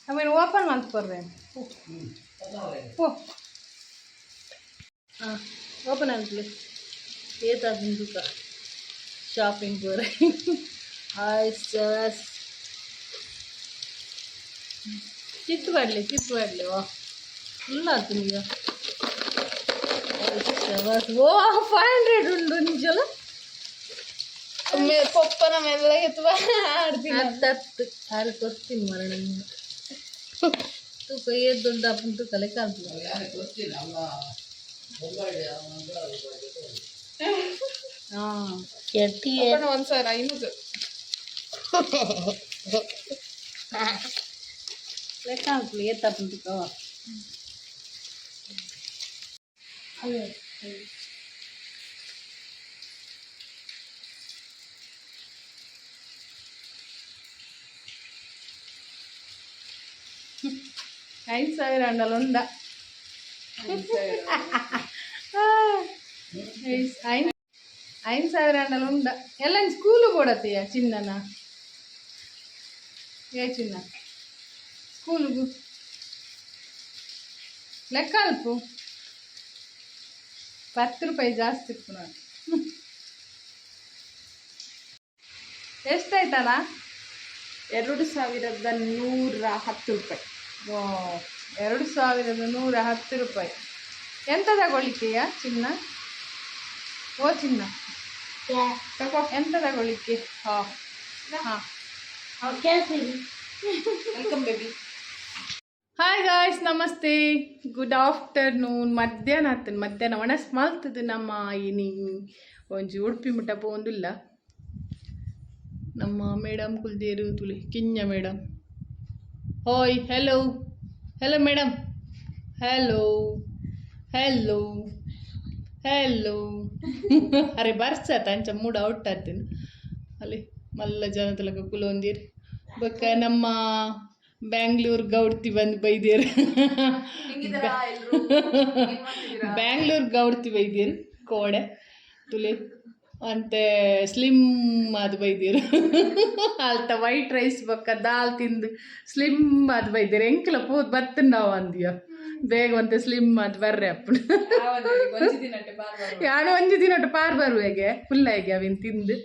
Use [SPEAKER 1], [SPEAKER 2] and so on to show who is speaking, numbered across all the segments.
[SPEAKER 1] ಆಮೇಲೆ ಓಪನ್ ಮಾಡ್ಕೊಡ್ರಿ ಓ ಹಾಂ ಓಪನ್ ಆಗಲಿ ಏತಾದ ದುಃಖ ಶಾಪಿಂಗ್ ಹೋರೆ ಹಾಯ್ ಸಸ್ ಚಿತ್ತು ಬಾಡ್ಲಿ ವಾ ಫುಲ್ ಆಯ್ತು ಈಗ ಓ 500 ಉಂಟು ನಿಜಲ್ಲ ಪಪ್ಪನ ಮೇಲೆ ಆಡ್ತೀನಿ ಅದು ಕೊಡ್ತೀನಿ ಮರಣ ತೂಕ ಏದು ದೊಡ್ಡ ಅಪ್ಪನ ತೂಕ ಲೆಕ್ಕ ಆಗ್ತದೆ ಹಾಂ ಕೆಟ್ಟಿ ಒಂದು ಸಾವಿರ 500 ಲೆಕ್ಕ ಆಗ್ತದೆ ಏತಪ್ಪನ ತೂಕ ಅದೇ ಐದು ಸಾವಿರ ಅಂಡಲ್ಲ ಉಂಡ ಐದು ಸಾವಿರ ಅಂಡಲ್ಲ ಉಂಡ ಎಲ್ಲ ಸ್ಕೂಲು ಕೊಡತ್ತೀಯ ಚಿನ್ನನ ಏ ಚಿನ್ನ ಸ್ಕೂಲಿಗೂ ಲೆಕ್ಕ ಅಲ್ಪು 10 ರೂಪಾಯಿ ಜಾಸ್ತಿ ಇತ್ತು ನಾನು ಎಷ್ಟಾಯ್ತಲ್ಲ 2110 ರೂಪಾಯಿ 2110 ರೂಪಾಯಿ ಎಂತ ತಗೊಳ್ಳಿಕ್ಕೆಯಾ ಚಿನ್ನ ಓ ಚಿನ್ನ ತಗೋ ಎಂತ ತಗೊಳ್ಳಿಕ್ಕೆ ಹಾಂ ವೆಲ್ಕಮ್ ಬೇಬಿ ಹಾಯ್ ಗಾಯ್ಸ್ ನಮಸ್ತೆ ಗುಡ್ ಆಫ್ಟರ್ನೂನ್ ಮಧ್ಯಾಹ್ನ ಒಣಸ್ ಮಲ್ತದು ನಮ್ಮ ಇನಿ ಒಂಜಿ ಉಡುಪಿ ಮುಟ್ಟ ಪೋಂದಿಲ್ಲ ನಮ್ಮ ಮೇಡಮ್ ಕುಲ್ದೇರು ತುಳಿ ಕಿಂಜ madam hi hello madam hello ಅರೆ ಬರ್ಸತ್ತ ಅಂಚ ಮೂಡ ಔಟ್ ಆತೀನಿ ಅಲ್ಲಿ ಮಲ್ಲ ಜನ ತಲಕ ಕುಲೊಂದಿರಿ ಬೊಕ್ಕ ನಮ್ಮ ಬ್ಯಾಂಗ್ಳೂರ್ ಗೌಡ್ತಿ ಬಂದು ಬೈದೇರು ಬ್ಯಾಂಗ್ಳೂರ್ ಗೌಡ್ತಿ ಬೈದೇರು ಕೋಡೆ ತುಲೆ ಅಂತೆ ಸ್ಲಿಮ್ ಅದು ಬೈದೇರು ಅಲ್ತ ವೈಟ್ ರೈಸ್ ಬೊಕ್ಕ ದಾಲ್ ತಿಂದು ಸ್ಲಿಮ್ ಅದು ಬೈದೇರು ಎಂಕ್ಲ ಪೋದು ಬರ್ತನ ನಾವು ಅಂದ್ಯ ಬೇಗ ಒಂತೆ ಸ್ಲಿಮ್ ಅದು ಬರ್ರೆ ಅಪ್ಪನ ಯಾರು ಒಂಜಿ ದಿನಟ್ಟು ಪಾರ್ ಬರುವೆಗೆ ಫುಲ್ ಆಗಿ ಅವಿನ ತಿಂದು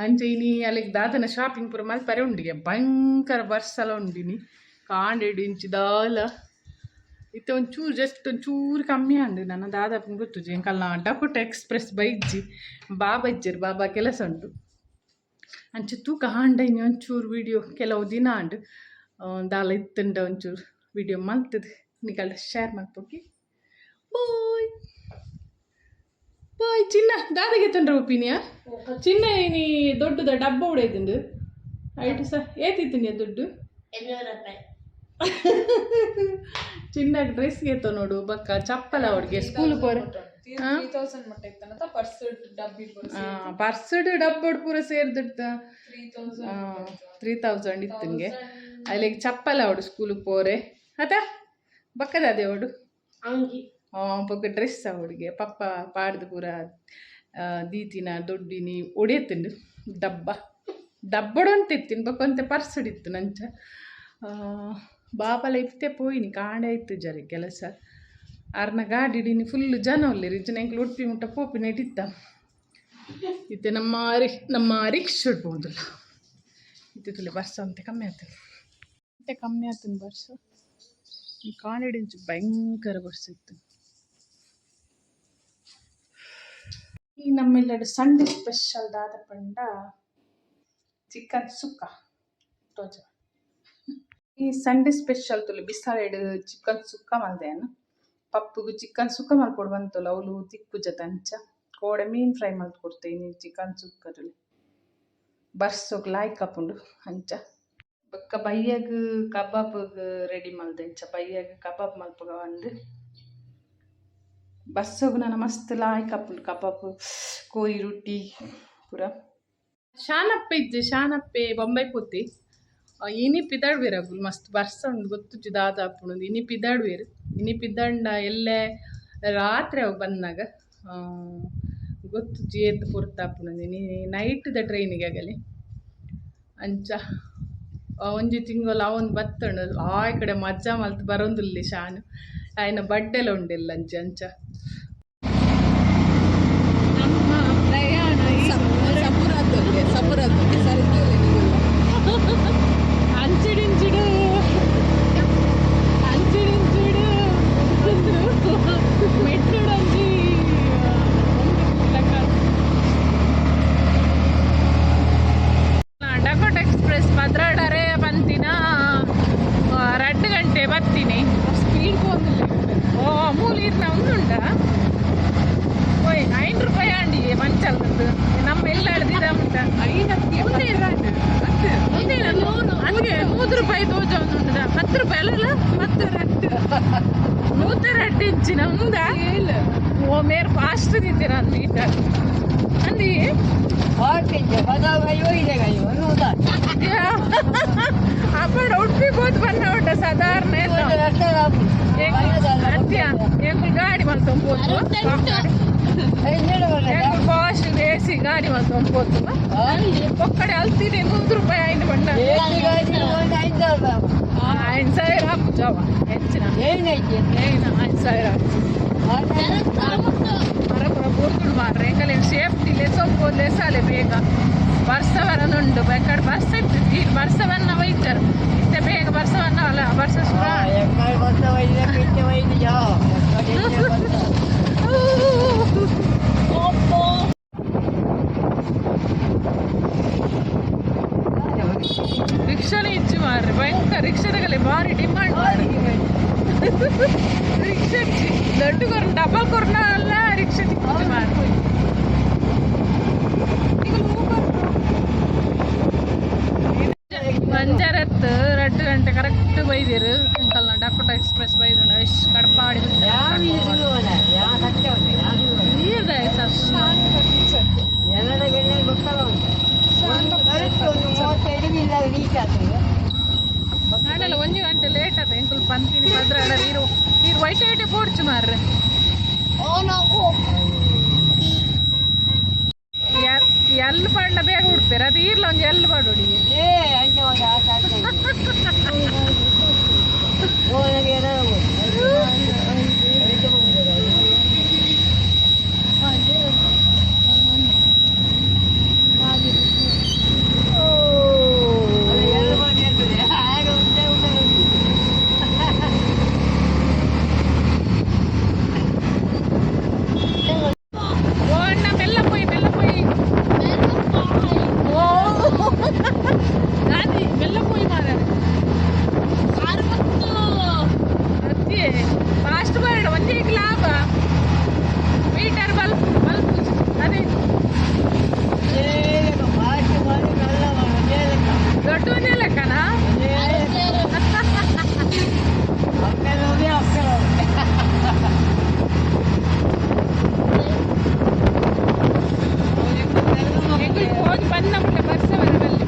[SPEAKER 1] ಅಂಚೆ ಇನಿ ಅಲ್ಲಿಗೆ ದಾದನ ಶಾಪಿಂಗ್ ಪೂರ ಮಲ್ಪರೆ ಉಂಡಿಗೆ ಭಯಂಕರ ಬರ್ಸಲ ಉಂಡಿನಿ ಕಾಂಡೆಡು ಇಂಚು ದಾಲ ಇತ್ತೆ ಒಂಚೂರು ಜಸ್ಟ್ ಒಂಚೂರು ಕಮ್ಮಿ ಅಂಡು ನನ್ನ ದಾದಾಪನ ಗೊತ್ತುಜಿ ಎಂಕಲ್ಲ ಡಪುಟ ಎಕ್ಸ್ಪ್ರೆಸ್ ಬೈಜ್ಜಿ ಬಾಬಾ ಇಜ್ಜರು ಬಾಬಾ ಕೆಲಸ ಉಂಟು ಅಂಚೆ ತೂಕ ಹಾಂಡೈನಿ ಒಂಚೂರು ವಿಡಿಯೋ ಕೆಲವು ದಿನ ಅಂಡು ದಾಲ ಇತ್ತಂಡ ಒಂಚೂರು ವಿಡಿಯೋ ಮಲ್ತದೆ ನಿಗಳ ಶೇರ್ ಮಾಡ್ಬೋಗಿ ಬಾಯ್ ಚಿನ್ನ ದಾದಾಗೆ ತಂಡ್ರೆ ಒಪ್ಪಿನಿಯಾ ಚಿನ್ನ ನೀ ದೊಡ್ಡದ ಡಬ್ಬ ಉಡೈತಂಡು ಐಟು ಸಹ ಏತಿತ್ತೀನಿ ದುಡ್ಡು ಚಿನ್ನ ಡ್ರೆಸ್ಗೆ ಎತ್ತೋ ನೋಡು ಬಕ್ಕ ಚಪ್ಪಲ ಅವ್ರಿಗೆ ಸ್ಕೂಲ್ ಪೋರೆ ಪರ್ಸಡ್ ಡಬ್ಬಡ್ ಪೂರ ಸೇರ್ದಿಡ್ತ 3000 ಇತ್ತು ನಿಂಗೆ ಅಲ್ಲಿಗೆ ಚಪ್ಪಲ ಅವಡು ಸ್ಕೂಲ್ ಪೋರೆ ಅತ ಬಕ್ಕದ ಅದೇ ಅವಡು ಬೊಕ್ಕ ಡ್ರೆಸ್ ಅವಳಿಗೆ ಪಪ್ಪ ಪಾಡ್ದು ಪೂರ ದೀತಿನ ದೊಡ್ಡಿನಿ ಒಡೆಯತ್ತಂಡು ಡಬ್ಬಡು ಅಂತ ಇತ್ತಿನ ಬೊಕ್ಕೊಂತೆ ಪರ್ಸಡಿತ್ತು ನಂಚ ಬಾಪಲ ಇತ್ತೆ ಪೋಯಿನಿ ಕಾಂಡೆ ಇತ್ತು ಜರಿ ಕೆಲಸ ಅರ್ನ ಗಾಡಿಡಿನಿ ಫುಲ್ಲು ಜನ ಒಳ್ಳೆರಿ ಜನ ಎಂಕ್ಲು ಉಡುಪಿ ಮುಟ್ಟ ಪೋಪಿನ ಇಟ್ಟಿತ್ತ ಇತ್ತೆ ನಮ್ಮ ರಿಕ್ಷ ಇಡ್ಬೋದಲ್ಲ ಇತ್ತಿತ್ತಲ್ಲಿ ಬರ್ಸ ಅಂತ ಕಮ್ಮಿ ಆಗ್ತದೆ ಮತ್ತೆ ಕಮ್ಮಿ ಆಗ್ತದೆ ಬರ್ಸ ಈ ಕಾಂಡಿಡಿಂಚು ಭಯಂಕರ ಬರ್ಸ ಇತ್ತು ಈ ನಮ್ಮೆಲ್ಲಡು ಸಂಡೆ ಸ್ಪೆಷಲ್ ದಾದ ಪಂಡ ಚಿಕನ್ ಸುಕ್ಕ ತೋಜ ಈ ಸಂಡೆ ಸ್ಪೆಷಲ್ ತುಲು ಬಿಸಾಲೆಡು ಚಿಕನ್ ಸುಕ್ಕ ಮಲ್ದೇನು ಪಪ್ಪುಗು ಚಿಕನ್ ಸುಕ್ಕ ಮಲ್ಪೊಡು ಬಂತಲ್ಲ ಅವಳು ತಿಕ್ಕುಜ ತಂಚ ಕೋಡೆ ಮೀನು ಫ್ರೈ ಮಲ್ತು ಕೊಡ್ತೇನೆ ಚಿಕನ್ ಸುಕ್ಕದಲ್ಲಿ ಬರ್ಸೋಕ್ ಲಾಯ್ಕ್ ಹಾಪುಂಡು ಅಂಚ ಬೊಕ್ಕ ಬಯ್ಯಾಗ ಕಬಾಬ್ ರೆಡಿ ಮಲ್ದೆ ಅಂಚ ಬಯ್ಯಾಗ ಕಬಾಬ್ ಮಲ್ಪಗ ಒಂದು ಬಸ್ಸೋಗು ನಾನು ಮಸ್ತ್ ಲಾಯ್ಕ್ ಹಾಪುಂಡು ಕಬಾಬ್ ಕೋರಿ ರೊಟ್ಟಿ ಪೂರ ಶಾನಪ್ಪೆ ಬೊಂಬೈ ಪೋತಿ ಇನಿ ಪಿದಾಡ್ವೇರು ಅಗುಲು ಮಸ್ತ್ ಬರ್ಸ ಉಂಡು ಗೊತ್ತುಚ್ಚು ದಾದ ಹಾಪುಂಡು ಇನಿ ಪಿದಾಡ್ವೇರು ಇನಿ ಪಿದಾಂಡ ಎಲ್ಲೇ ರಾತ್ರಿ ಅವು ಬಂದಾಗ ಗೊತ್ತುಚ್ಚು ಏತ್ ಪೊರ್ತಾಪುಂಡು ಇನಿ ನೈಟ್ದ ಟ್ರೈನಿಗೆ ಆಗಲಿ ಅಂಚ ಒಂಜಿ ತಿಂಗಳು ಅವನು ಬತ್ತಂಡು ಆ ಕಡೆ ಮಜ್ಜಾ ಮಲ್ತ್ ಬರೋಂದುಲ್ಲೆ ಶಾನ್ ಆಯ್ನ ಬಡ್ಡೆಲ ಉಂಡಿಲ್ಲ ಅಂಚೆ ಅಂಚ ನಮ್ಮ ಪ್ರಯಾಣ ಅಂಚಿಡಿಂಚಿಡು ಅಂಚಿಡಿಂಚಿಡು ಮೆಟ್ಟುಡಂಜಿ ಡಕೋಟ ಎಕ್ಸ್ಪ್ರೆಸ್ ಭದ್ರಾಡರೆ ಬಂತಿನ 2 ಗಂಟೆ ಬತ್ತೀನಿ ಸ್ಪೀಡ್ ಹೋಗಿಲ್ಲ ಓ ಅಮೂಲ್ ಇರ್ನ ಉಂಡುಂಡ ಓಯ್ 9 ರೂಪಾಯಿ ಅಂಡಿ ಮಂಚಲ್ದು ನಮ್ಮ ಎಲ್ಲ ಹಿಡ್ದಿದ ಉಂಟ ಹಂಗೆ 100 ರೂಪಾಯಿ ತೋಜ ಉಂಟು 10 ರೂಪಾಯಿ ಅಲ್ಲ 102 ಇಂಚಿನ ಉಂದ ಓ ಮೇರ್ ಫಾಸ್ಟ್ ದಿದ್ದೀರ ಅಂದೀಟ ಅಂದಿ ಅಪ್ಪಡ ಉಡುಪಿ ಹೋದ್ ಬಂದ ಉಂಟ ಸಾಧಾರಣ ಎಂಕು ಗಾಡಿ ಮಲ್ತೊಂಬೋದು ಫಾಸ್ಟ್ ಎಸಿ ಗಾಡಿ ಮಲ್ತೊಂಬೋದು ಒಕ್ಕಡೆ ಅಲ್ತೀನಿ 100 ರೂಪಾಯಿ ಆಯ್ತು ಬಣ್ಣ 5,000 ಹಾಕು ಜವ ಹೆಚ್ಚಿನ 5,000 ಮರಪುರ ಬೂರ್ದುಡು ಮಾರ್ರೆ ಎಂಕಲೆ ಸೇಫ್ಟಿ ಲೆಸೊಂಬೋದು ಲೆಸಾಲೆ ಬೇಗ ಬರ್ಸವರನುಂಡು ಬೇಕಾದ್ರೆ ಬರ್ಸ ಇರ್ತದೆ ಈಗ ಬರ್ಸವನ್ನ ಒಯ್ತಾರೆ ಇಷ್ಟೇ ಬೇಗ ಬರ್ಸವನ್ನ ಅಲ್ಲ ಬರ್ಸ ರಿಕ್ಷಾನೇ ಇಚ್ಚು ಮಾರ್ರಿ ಭಯಂಕರ ರಿಕ್ಷಾದಾಗಲೇ ಭಾರಿ ಡಿಮಾಂಡ್ ಮಾಡಿ ರಿಕ್ಷಾ ದೊಡ್ಡ ಕೊರ ಡಬಲ್ ಕೊರ್ನ ಅಲ್ಲ ರಿಕ್ಷಾ ಚಿಕ್ಕ ಮಾರ್ರಿ ಮಂಜರತ್ತು 2 ಗಂಟೆ ಕರೆಕ್ಟ್ ಬೈದಿರು ಅಂಕಲ್ನ ಡಕೋಟ ಎಕ್ಸ್ಪ್ರೆಸ್ ಬೈದು ಎಷ್ಟು ಕಡಪಾಡಿ ನಾಡೆಲ್ಲ 1 ಗಂಟೆ ಲೇಟ್ ಆತ ಎಂಕಲ್ ಪಂತೀನಿ ಭದ್ರಾಡ ನೀರು ವೈಟೆ ಪೋಡ್ಚು ಮಾರ್ರೆ ಎಲ್ಲಿ ಪಂಡ ಬೇಗ ಹುಡ್ತೀರ ಅದು ಈರ್ಲ ಒಂದು ಎಲ್ಲಿ ಪಾಡೋಡಿ ಫಾಸ್ಟ್ ಬರ್ಡ್ ಒಂದೇ ಲಾಭ ಮೀಟರ್ ಬಲ್ಬ್ ಅದೇ ದೊಡ್ಡವನೇ ಲೆಕ್ಕನಾ ಹೋಗಿ ಬಂದ ಮುಟ್ಟ ಬರ್ಸವರಲ್ಲಿ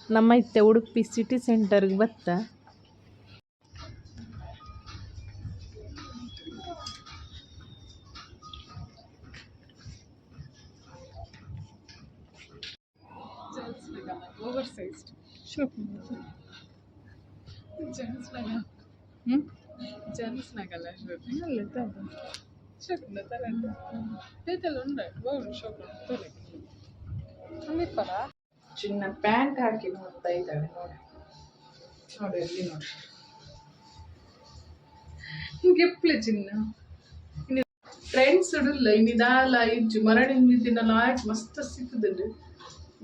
[SPEAKER 1] ನಮ್ಮ ಇತ್ತೆ ಉಡುಪಿ ಸಿಟಿ ಸೆಂಟರ್ಗೆ ಬತ್ತ ಓವರ್ ಸೈಜ್ಡ್ ಜೆಂಟ್ಸ್ನಾಗಲ್ಲ ಶೋಕ್ನ ತರಂತ ಬೇತಲ್ಲ ಉಂಡ ಬೋರ್ಡ್ ಶೋಕ್ ತಲೆ ಅಂದಿಪ್ಪರ ಚಿನ್ನ ಪ್ಯಾಂಟ್ ಹಾಕಿ ನೋಡ್ತಾ ಇದ್ದಾಳೆ ನೋಡಿ ನೋಡಿ ಅಲ್ಲಿ ನೋಡಿ ಗೆಪ್ಲೆ ಚಿನ್ನ ಟ್ರೆಂಡ್ಸ್ ಇಡಲ್ಲ ಇನ್ನಿದಾಲ ಇಜ್ಜು ಮರಳಿ ದಿನ ಮಸ್ತ್ ಸಿಕ್ಕುದುಂಡು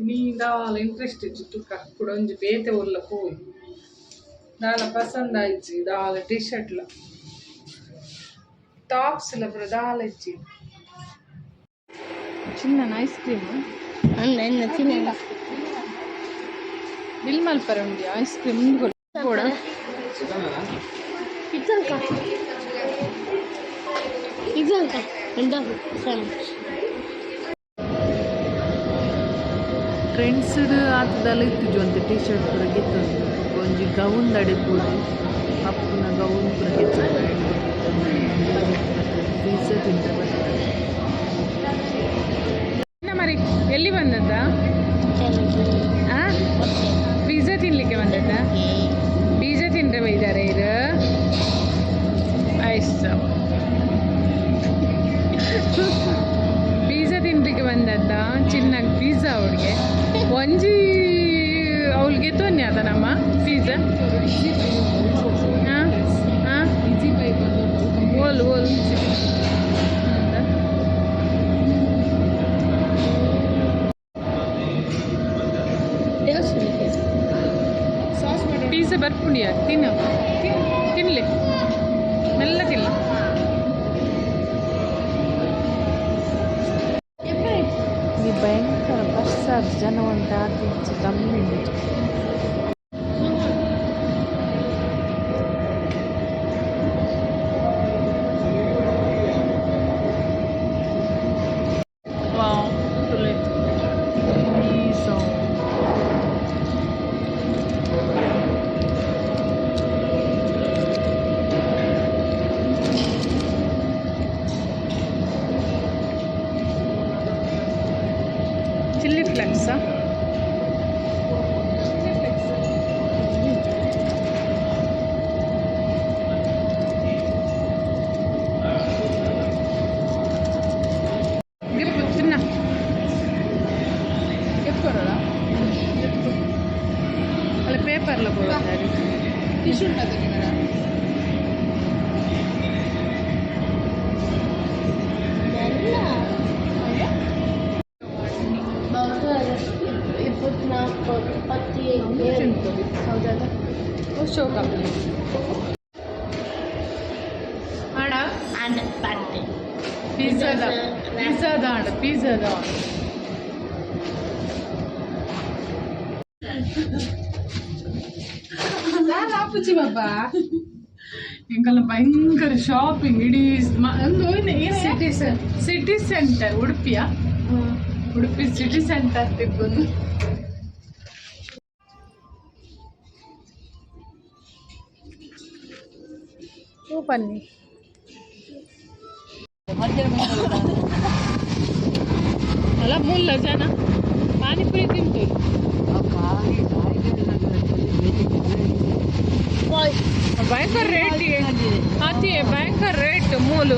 [SPEAKER 1] ನೀ ದಾಲ ಇಂಟ್ರೆಸ್ಟ್ ಇಜ್ಜು ತುಕ್ಕ ಕೂಡ ಒಂಜಿ ಬೇತೆ ಒಲ್ಲ ಪೋಯಿ ದಾಲ ಪಸಂದ್ ಆಯ್ಜಿ ದಾಲ ಟಿ ಶರ್ಟ್ಲ ಟಾಪ್ಸ್ ಇಲ್ಲ ಪುರ ದಾಲ ಇಜ್ಜಿ ಚಿನ್ನ ಐಸ್ ಕ್ರೀಮ್ ಬಿಲ್ ಮಲ್ಪರ ಉಂಡಿ ಐಸ್ ಕ್ರೀಮ್ ಕೂಡ ಟ್ರೆಂಡ್ಸ್ ಆತದಲ್ಲ ಇತ್ತಿಜು ಅಂತ ಟಿ ಶರ್ಟ್ ಪೂರ ಗೆತ್ತೊಂದು ಒಂಜಿ ಗೌನ್ ದಡೆ ಪೂರ ಅಪ್ಪನ ಗೌನ್ ಪೂರ ಗೆತ್ತೊಂದು ಪಿಜ್ಜಾ ತಿಂತ ಬರ್ತಾರೆ ಮರಿ ಎಲ್ಲಿ ಬಂದದ್ದ ಪಿಜ್ಜಾ ತಿನ್ಲಿಕ್ಕೆ ಬಂದದ್ದ ಪಿಜ್ಜಾ ತಿಂದ್ರೆ ಬೈದಾರೆ ಇದು ಆಯ್ತು ಪಿಜ್ಜಾ ತಿನ್ಲಿಕ್ಕೆ ಬಂದದ್ದ ಚಿನ್ನಾಗಿ ಪಿಜ್ಜಾ ಅವ್ರಿಗೆ ಒಂಜಿ ಅವಳಿಗೆ ತೊನ್ನೆ ಅದ ನಮ್ಮ ಪಿಜ್ಜಾ ಹಾಂ ಹಾಂ ಓಲ್ ಓಲ್ ಪಿಜ್ಜಾ ಬರ್ಪುಂಡಿಯ ತಿನ್ನು ತಿನ್ಲಿ ಮೆಲ್ಲ ತಿನ್ಲಿ ಈ ಭಯಂಕರ ಬಸ್ ಜನ ಅಂತ ತಿಂಚು ಕಮ್ಮಿ ಚಿಲ್ಲಿ ಫ್ಲೆಕ್ಸಾ ತಿನ್ನ ಎಪ್ಪರಲ್ಲ ಅಲ್ಲ ಪೇಪರ್ಲ ಕೊಡ್ತಾರೆ ಟಿಶ್ಯೂ ಉಂಟು ಪಿಜ್ಜಾದ ಆಪುಜಿ ಬಾಬಾ ಎಂಕಲ್ಲ ಭಯಂಕರ ಶಾಪಿಂಗ್ ಇಡೀ ಒಂದು ಸಿಟಿ ಸೆಂಟರ್ ಉಡುಪಿಯ ಉಡುಪಿ ಸಿಟಿ ಸೆಂಟರ್ ತಿರ್ಗೊಂಡು ಬನ್ನಿ ಅಲ್ಲ ಮುಲ್ಲ ಜನ ಪಾನಿಪುರಿ ತಿಂತಾರೆ ಭಯಂಕರ ರೇಟ್ ಅತಿ ಭಯಂಕರ ರೇಟ್ ಮೂಲು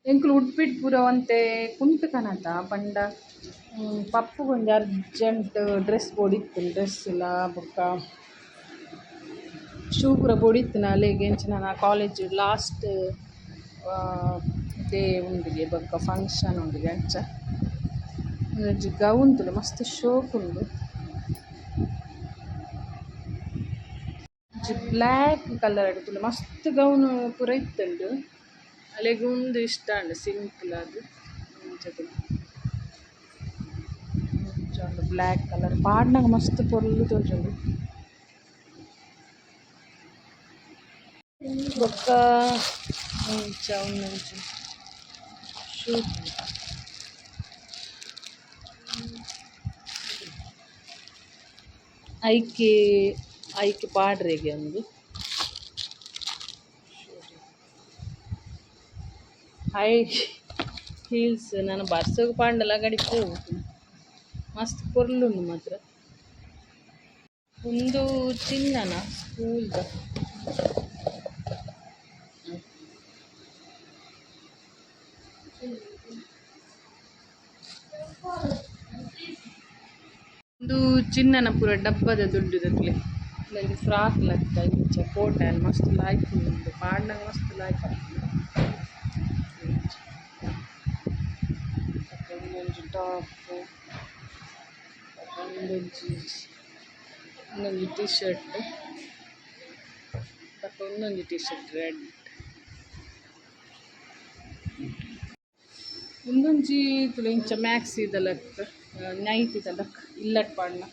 [SPEAKER 1] ಎಂಕುಲು ಉಡ್ಪಿಟ್ಟು ಪೂರ ಒಂತೆ ಕುಂಟು ಕನತ ಪಂಡ ಪಪ್ಪುಗೊಂದು ಅರ್ಜೆಂಟ್ ಡ್ರೆಸ್ ಬೋಡಿತ್ತು ಡ್ರೆಸ್ ಇಲ್ಲ ಬೊಕ್ಕ ಶೂ ಪೂರ ಬೋಡಿತ್ತು ಅಲ್ಲಿಗೆ ಎಂಚಿನ ಕಾಲೇಜ್ ಲಾಸ್ಟ್ ಡೇ ಉಂಡಿಗೆ ಬೊಕ್ಕ ಫಂಕ್ಷನ್ ಉಂಡಿಗೆ ಅಂಚ ಗೌನ್ ತುಲು ಮಸ್ತ್ ಶೋಕ್ ಉಂಡು ಬ್ಲ್ಯಾಕ್ ಕಲರ್ ಅಡ್ತುಲು ಮಸ್ತ್ ಗೌನ್ ಪೂರ ಇತ್ತುಂಡು ಅಲೆಗೆ ಒಂದು ಇಷ್ಟ ಉಂಡು ಸಿಂಪಲ್ ಅದು ಬ್ಲ್ಯಾಕ್ ಕಲರ್ ಪಾಡ್ನಾಗ ಮಸ್ತ್ ಪೊರ್ಲು ತೋಜುಂಡು ಬೊಕ್ಕ ಒಂಚ ಶೂ ಐಕೆ ಐಕೆ ಪಾಡ್ರೆಗೆ ಒಂದು ಹೈ ಹೀಲ್ಸ್ ನಾನು ಬರ್ಸೋಗ ಪಾಂಡಲ ಗಡಿ ಹೋಗು ಮಸ್ತ್ ಕೊರ್ಲುಂಡು ಮಾತ್ರ ಒಂದು ಚಿನ್ನನ ಸ್ಕೂಲ್ದ ಒಂದು ಚಿನ್ನನ ಪೂರ ಡಬ್ಬದ ದುಡ್ಡಿರತ್ಲೆ ಇಲ್ಲಿ ಫ್ರಾಕ್ ಲಕ್ಕ ಇಂಚ ಕೋಟ ಮಸ್ತ್ ಲಾಯ್ಕ್ ಉಂಡು ಪಾಂಡಂಗ ಮಸ್ತ್ ಲಾಯ್ಕ್ ಒಂದೊಂದು ಟಾಪ್ ಇನ್ನೊಂದು ಟೀ ಶರ್ಟ್ ಇನ್ನೊಂದು ಟೀ ಶರ್ಟ್ ರೆಡ್ ಒಂದೊಂಜಿ ತುಲ ಇಂಚ ಮ್ಯಾಕ್ಸ್ ಇದಲಕ್ಕ ನೈಟ್ ಇದಲಕ್ಕ ಇಲ್ಲಟ್ ಪಾಡ್ನ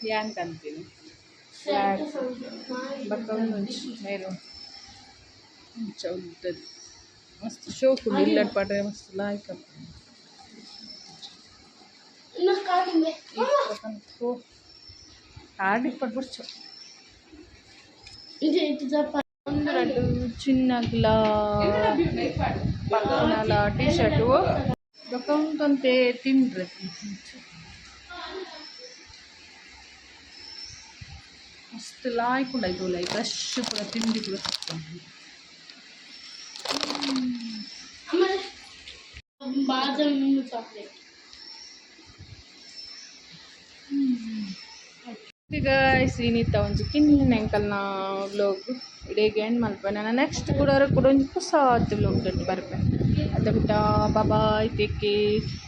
[SPEAKER 1] ಯಾಂಕ್ ಅಂತೀನಿ ಫ್ಲಾಟ್ ಬಕ್ಕ ಒಂದೊಂಜಿ ಮೆರೂನ್ ಇಂಚ ಉದ್ದದ್ದು ಮಸ್ತ್ ಶೋಕುಂಡು ಇಲ್ಲಟ್ ಪಾಡ್ರೆ ಮಸ್ತ್ ಲಾಯ್ಕ್ ಆಡಿಗೆ ಪಡ್ಬಿಡ್ಚು ಒಂದು రెండు చిన్నగ్లా పక్కన టీ షర్ట్ దొక్కంతంతే తిండ్ರೆ ಮಸ್ತ್ ಲಾಯ್ಕ್ ಉಂಡಾಯ್ತು ಲೈಕ್ ಫ್ರೆಶ್ ಪೂರ ತಿಂಡಿ ಪೂರ ಸಿಗ್ತದೆ ಗೈಸ್ ಇನ್ನಿತ್ತ ಒಂಜಿ ಕಿನ್ನ ಎಂಕಲ್ನ ವ್ಲೋಗ್ ಇಡೀಗೆ ಎಂಡ್ ಮಲ್ಪೆ ನಾನು ನೆಕ್ಸ್ಟ್ ಕೂಡ ಒಂದು ಹೊಸ ವ್ಲೋಗ್ ಬರ್ಪೆ ಅದು ಬಿಟ್ಟ ಬಾಯ್ ಟೇಕ್ ಕೇರ್.